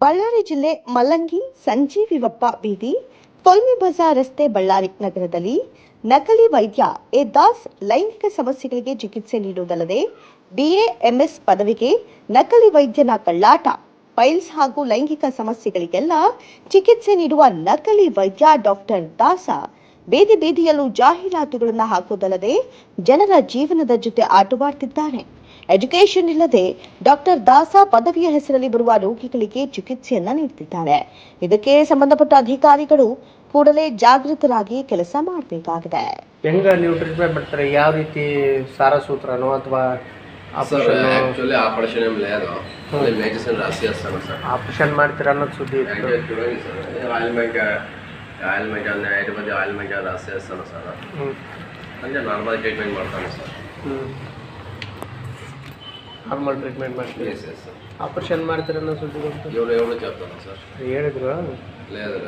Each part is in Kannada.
ಬಳ್ಳಾರಿ ಜಿಲ್ಲೆ ಮಲ್ಲಂಗಿ ಸಂಜೀವಿವಪ್ಪ ಬೀದಿ ತೊಲ್ಮಿ ಬಜಾರ್ ರಸ್ತೆ ಬಳ್ಳಾರಿ ನಗರದಲ್ಲಿ ನಕಲಿ ವೈದ್ಯ ಎ ದಾಸ್ ಲೈಂಗಿಕ ಸಮಸ್ಯೆಗಳಿಗೆ ಚಿಕಿತ್ಸೆ ನೀಡುವುದಲ್ಲದೆ BA MS ಪದವಿಗೆ ನಕಲಿ ವೈದ್ಯನ ಕಳ್ಳಾಟ ಪೈಲ್ಸ್ ಹಾಗೂ ಲೈಂಗಿಕ ಸಮಸ್ಯೆಗಳಿಗೆಲ್ಲ ಚಿಕಿತ್ಸೆ ನೀಡುವ ನಕಲಿ ವೈದ್ಯ ಡಾಕ್ಟರ್ ದಾಸ ಬೀದಿ ಬೀದಿಯಲ್ಲೂ ಜಾಹೀರಾತುಗಳನ್ನು ಹಾಕುವುದಲ್ಲದೆ ಜನರ ಜೀವನದ ಜೊತೆ ಆಟವಾಡುತ್ತಿದ್ದಾನೆ. ಎಜುಕೇಶನ್ ಇಲ್ಲದೆ ಡಾಕ್ಟರ್ ದಾಸ ಪದವಿಯ ಹೆಸರಲ್ಲಿ ಬರುವ ರೋಗಿಗಳಿಗೆ ಚಿಕಿತ್ಸೆಯನ್ನ ನೀಡುತ್ತಿದ್ದಾರೆ. ಇದಕ್ಕೆ ಸಂಬಂಧಪಟ್ಟ ಅಧಿಕಾರಿಗಳು ಕೂಡಲೇ ಜಾಗೃತರಾಗಿ ಕೆಲಸ ಮಾಡಬೇಕಾಗಿದೆ. ಹೆಂಗ ನೀವು ಟ್ರೀಟ್ಮೆಂಟ್ ಮಾಡ್ತಾರೆ? ಯಾವ ರೀತಿ ಸಾರಸೂತ್ರನೋ ಅಥವಾ एक्चुअली ऑपरेशन में ले दो तो मेडिसिन राशि असर सर ಆಪರೇಷನ್ ಮಾಡ್ತೀರಾ ಅನ್ನೋದು ಸುದ್ದಿ ಇತ್ತು. ಆಯಿಲ್ಮೆಂಟ್ ನೈಟ್ ಬದಿ ಆಯಿಲ್ಮೆಂಟ್ ರಾಶಿ असर ಸರ್ ಅಂದ್ರೆ ನಾರ್ಮಲ್ ಟ್ರೀಟ್ಮೆಂಟ್ ಮಾಡ್ತಾನೆ ಸರ್. ನಾರ್ಮಲ್ ಟ್ರೀಟ್ಮೆಂಟ್ ಮಾಡ್ತೀವಿ. Yes yes sir. ಆಪರೇಷನ್ ಮಾಡ್ತೀರಾ ಅನ್ನೋ ಸುದ್ದಿ ಬಂತು. ఎవరు చెప్తాను సార్ ಹೇಳಿದ್ರು. లేదు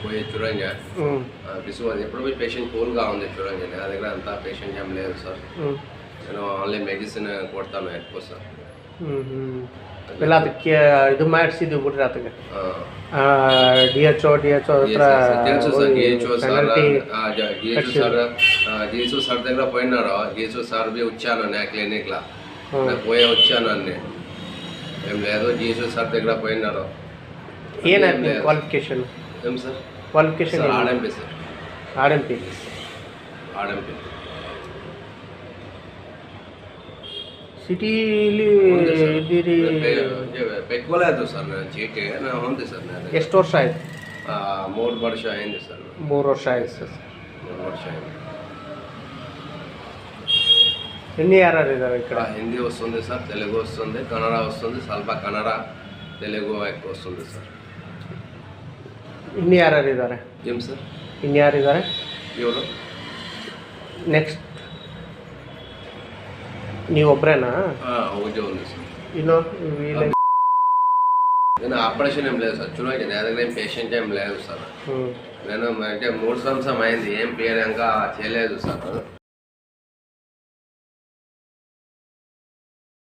పోయి చూడండి విశ్వాసం ఎప్పుడు పోయి పేషెంట్ కూల్గా ఉంది చూడండి. నా దగ్గర అంతా పేషెంట్ ఏం లేదు సార్. నేను ಆನ್ಲೈನ್ ಮೆಡಿಸಿನ್ ಕೊಡ್ತಾನೆ ఎక్కువ ಸರ್. ಎಲ್ಲ ಅದಕ್ಕೆ ಇದು ಮಾಡಿಸಿದ್ವಿ ಬಿಡ್ರಿ ಅದಕ್ಕೆ DHO ಹತ್ರ తెలుసు సార్. GHO సార్ దగ్గర పోయినాడు. GHO సార్ బి వచ్చాను నా క్లినిక్లో పోయి వచ్చాను అన్నీ ఏం లేదు. GHO సార్ దగ్గర పోయినాడు. ಏನಾಯ್ತು ಕ್ವಾಲಿಫಿಕೇಶನ್? ఏం sir qualification? RMP sir. RMP. ಸಿಟಿಲಿ ಇದ್ದೀರಿ? పెట్టుకోలేదు సార్ నేను చీటీ ఉంది సార్. నేను ಎಷ್ಟು ವರ್ಷ ಆಯ್ತು? 3 ವರ್ಷ అయింది సార్. 3 ವರ್ಷ ಆಯ್ತು ಸರ್. 3 ವರ್ಷ అయింది. ಇನ್ನು ಯಾರು ಇದ್ದಾರೆ ఇక్కడ? హిందీ వస్తుంది సార్, తెలుగు వస్తుంది, కన్నడ వస్తుంది, ಸ್ವಲ್ಪ కన్నడ తెలుగు ఎక్కువ వస్తుంది సార్. ಇನ್ನು ಯಾರು ಇದ್ದಾರೆ? ఏం సార్? ಇನ್ನು ಯಾರಿದ್ದಾರೆ? ఎవరు ನೆಕ್ಸ್ಟ್ ನೀವು ಒಬ್ಬರೇನಾ? ఒకటే ఉంది సార్. ಇನ್ನು నేను ఆపరేషన్ ఏం లేదు సార్. చూడండి నా దగ్గర ఏం పేషెంట్ ఏం లేదు సార్. నేను అంటే 3 సంవత్సరం అయింది. ఏం పేరు ఇంకా చేయలేదు సార్.